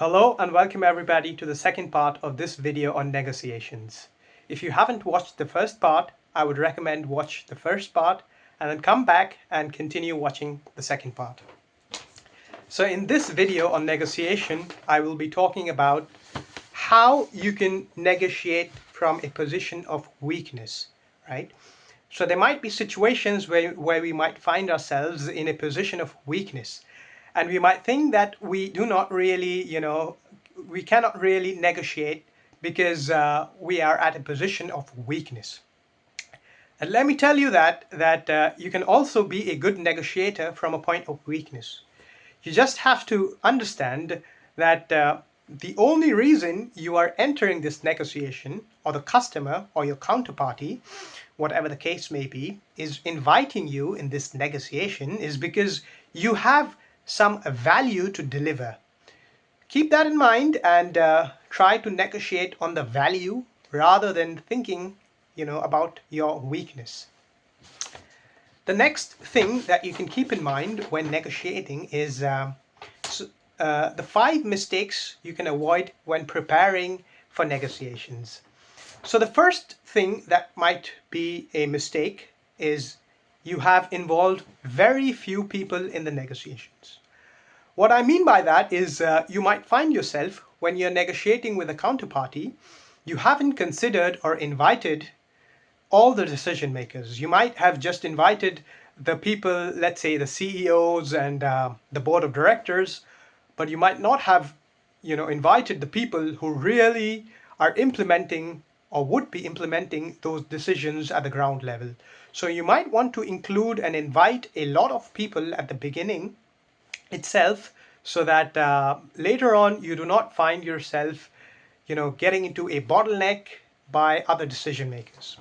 Hello and welcome everybody to the second part of this video on negotiations. If you haven't watched the first part, I would recommend watch the first part and then come back and continue watching the second part. So in this video on negotiation, I will be talking about how you can negotiate from a position of weakness, right? So there might be situations where we might find ourselves in a position of weakness. And we might think that we do not really, we cannot really negotiate because we are at a position of weakness. And let me tell you that you can also be a good negotiator from a point of weakness. You just have to understand that the only reason you are entering this negotiation, or the customer or your counterparty, whatever the case may be, is inviting you in this negotiation is because you have some value to deliver. Keep that in mind and try to negotiate on the value rather than thinking, about your weakness. The next thing that you can keep in mind when negotiating is the 5 mistakes you can avoid when preparing for negotiations. So the first thing that might be a mistake is you have involved very few people in the negotiations. What I mean by that is you might find yourself when you're negotiating with a counterparty, you haven't considered or invited all the decision makers. You might have just invited the people, let's say the CEOs and the board of directors, but you might not have, invited the people who really are implementing or would be implementing those decisions at the ground level. So you might want to include and invite a lot of people at the beginning itself so that later on you do not find yourself, getting into a bottleneck by other decision makers.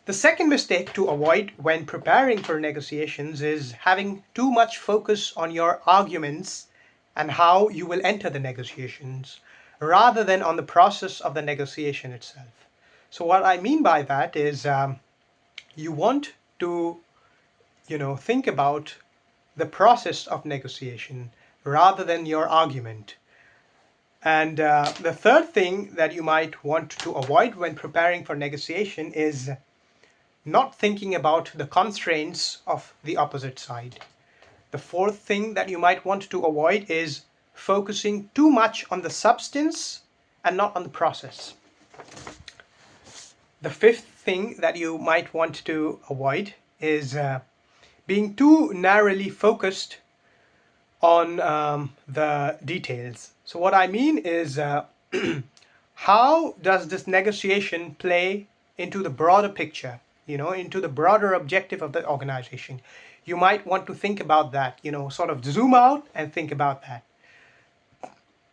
The second mistake to avoid when preparing for negotiations is having too much focus on your arguments and how you will enter the negotiations rather than on the process of the negotiation itself. So what I mean by that is you want to, think about the process of negotiation rather than your argument. And the third thing that you might want to avoid when preparing for negotiation is not thinking about the constraints of the opposite side. The fourth thing that you might want to avoid is focusing too much on the substance and not on the process. The fifth thing that you might want to avoid is being too narrowly focused on the details. So what I mean is how does this negotiation play into the broader picture, into the broader objective of the organization? You might want to think about that, sort of zoom out and think about that.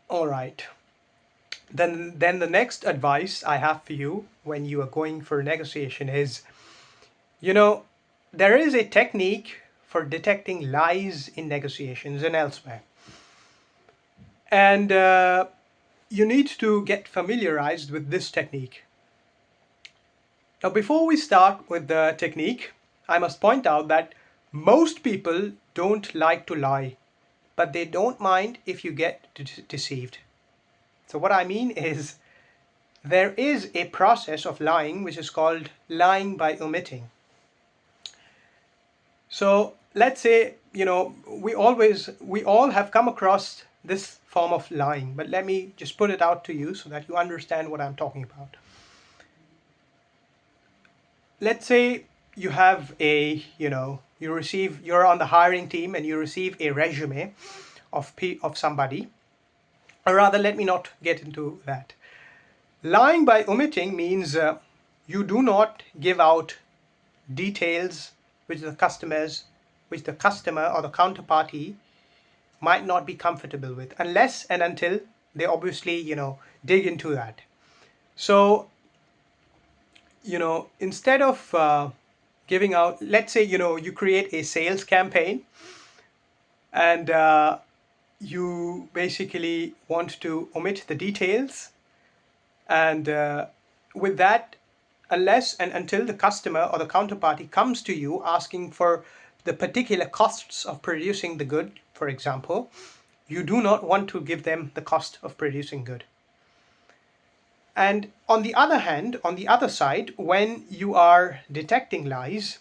All right. Then the next advice I have for you when you are going for a negotiation is, there is a technique for detecting lies in negotiations and elsewhere. And you need to get familiarized with this technique. Now, before we start with the technique, I must point out that most people don't like to lie, but they don't mind if you get deceived. So what I mean is there is a process of lying which is called lying by omitting. So let's say, we all have come across this form of lying, but let me just put it out to you so that you understand what I'm talking about. Let's say you have you're on the hiring team and you receive a resume of somebody, or rather, let me not get into that. Lying by omitting means you do not give out details which the customer or the counterparty might not be comfortable with, unless and until they obviously, dig into that. So, instead of giving out, let's say, you create a sales campaign and you basically want to omit the details. And with that, unless and until the customer or the counterparty comes to you asking for the particular costs of producing the good, for example, you do not want to give them the cost of producing good. And on the other hand, on the other side, when you are detecting lies,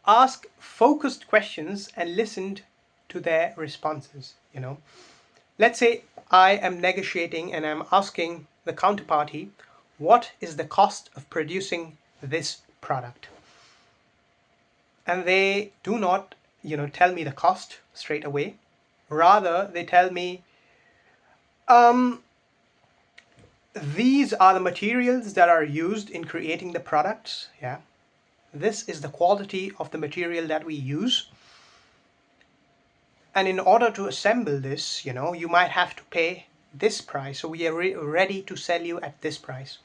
ask focused questions and listen to their responses. Let's say I am negotiating and I'm asking the counterparty, what is the cost of producing this product? And they do not, tell me the cost straight away. Rather, they tell me, these are the materials that are used in creating the products. Yeah, this is the quality of the material that we use. And in order to assemble this, you might have to pay this price. So we are ready to sell you at this price.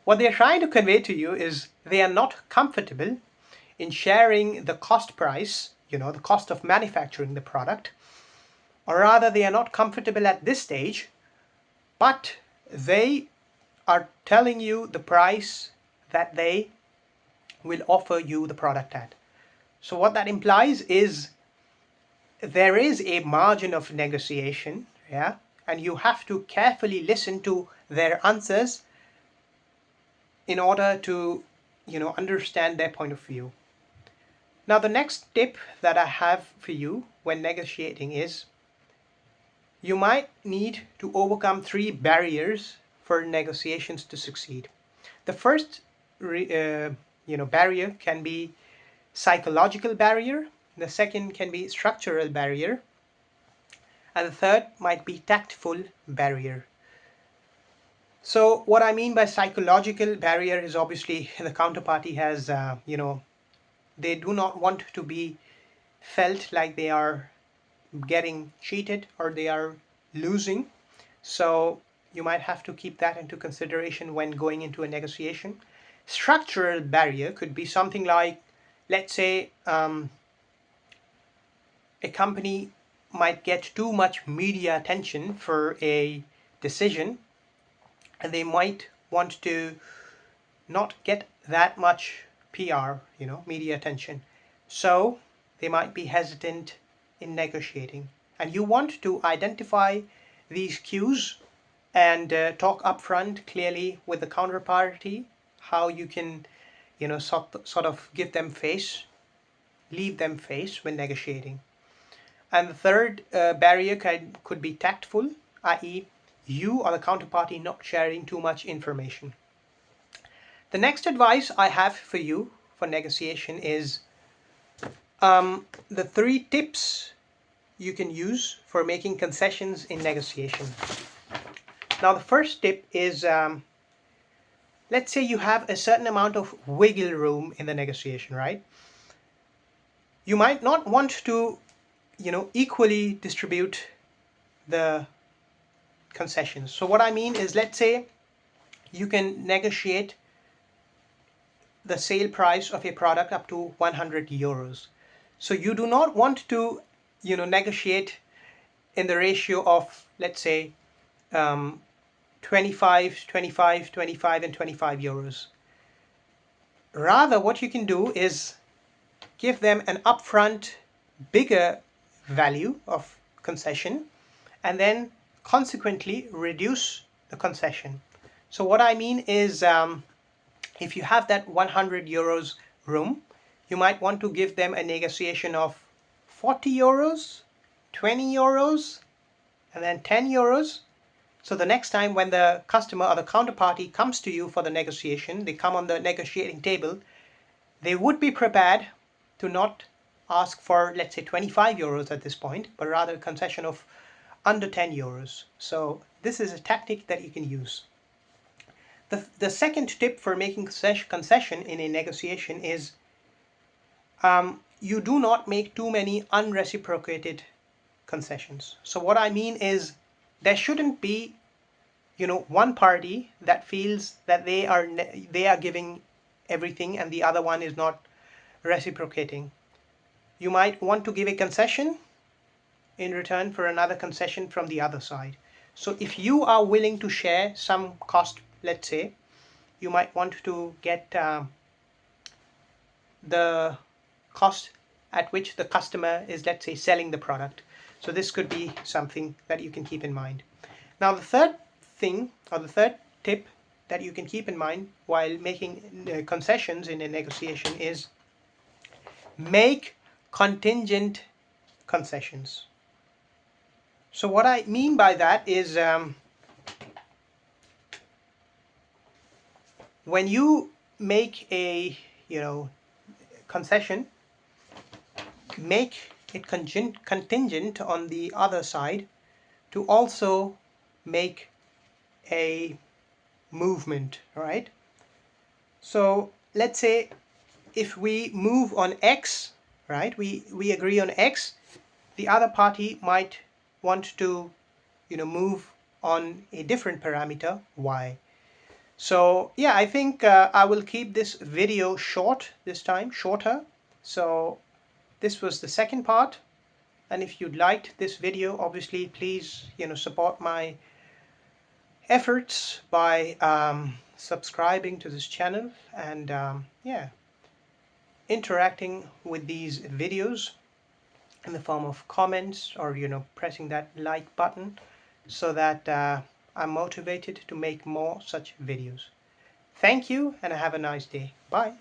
What they're trying to convey to you is they are not comfortable in sharing the cost price, the cost of manufacturing the product, or rather they are not comfortable at this stage, but they are telling you the price that they will offer you the product at. So what that implies is there is a margin of negotiation, yeah, and you have to carefully listen to their answers in order to, understand their point of view. Now, the next tip that I have for you when negotiating is you might need to overcome 3 barriers for negotiations to succeed. The first, barrier can be psychological barrier. The second can be structural barrier. And the third might be tactful barrier. So what I mean by psychological barrier is obviously the counterparty has, they do not want to be felt like they are getting cheated or they are losing. So you might have to keep that into consideration when going into a negotiation. Structural barrier could be something like, let's say, a company might get too much media attention for a decision, and they might want to not get that much PR, media attention. So they might be hesitant in negotiating. And you want to identify these cues and talk upfront clearly with the counterparty how you can, sort of give them face, leave them face when negotiating. And the third barrier could be tactful, i.e. you or the counterparty not sharing too much information. The next advice I have for you for negotiation is the 3 tips you can use for making concessions in negotiation. Now, the first tip is, let's say you have a certain amount of wiggle room in the negotiation, right? You might not want to, equally distribute the concessions. So what I mean is, let's say you can negotiate the sale price of a product up to 100 euros. So you do not want to, negotiate in the ratio of, let's say, 25, 25, 25, and 25 euros. Rather, what you can do is give them an upfront bigger value of concession and then consequently reduce the concession. So what I mean is, if you have that 100 euros room, you might want to give them a negotiation of 40 euros, 20 euros, and then 10 euros. So the next time when the customer or the counterparty comes to you for the negotiation, they come on the negotiating table, they would be prepared to not ask for, let's say, 25 euros at this point, but rather a concession of under 10 euros. So this is a tactic that you can use. The second tip for making concession in a negotiation is you do not make too many unreciprocated concessions. So what I mean is there shouldn't be, one party that feels that they are giving everything and the other one is not reciprocating. You might want to give a concession in return for another concession from the other side. So if you are willing to share some cost, let's say, you might want to get the cost at which the customer is, let's say, selling the product. So this could be something that you can keep in mind. Now the third thing, or the third tip that you can keep in mind while making concessions in a negotiation is make contingent concessions. So what I mean by that is when you make a concession, make it contingent on the other side to also make a movement, right? So let's say if we move on X, right? We agree on X, the other party might want to move on a different parameter Y. So yeah, I think I will keep this video short this time, shorter. So this was the second part, and if you liked this video, obviously please support my efforts by subscribing to this channel and yeah, interacting with these videos in the form of comments or pressing that like button so that I'm motivated to make more such videos. Thank you and have a nice day. Bye.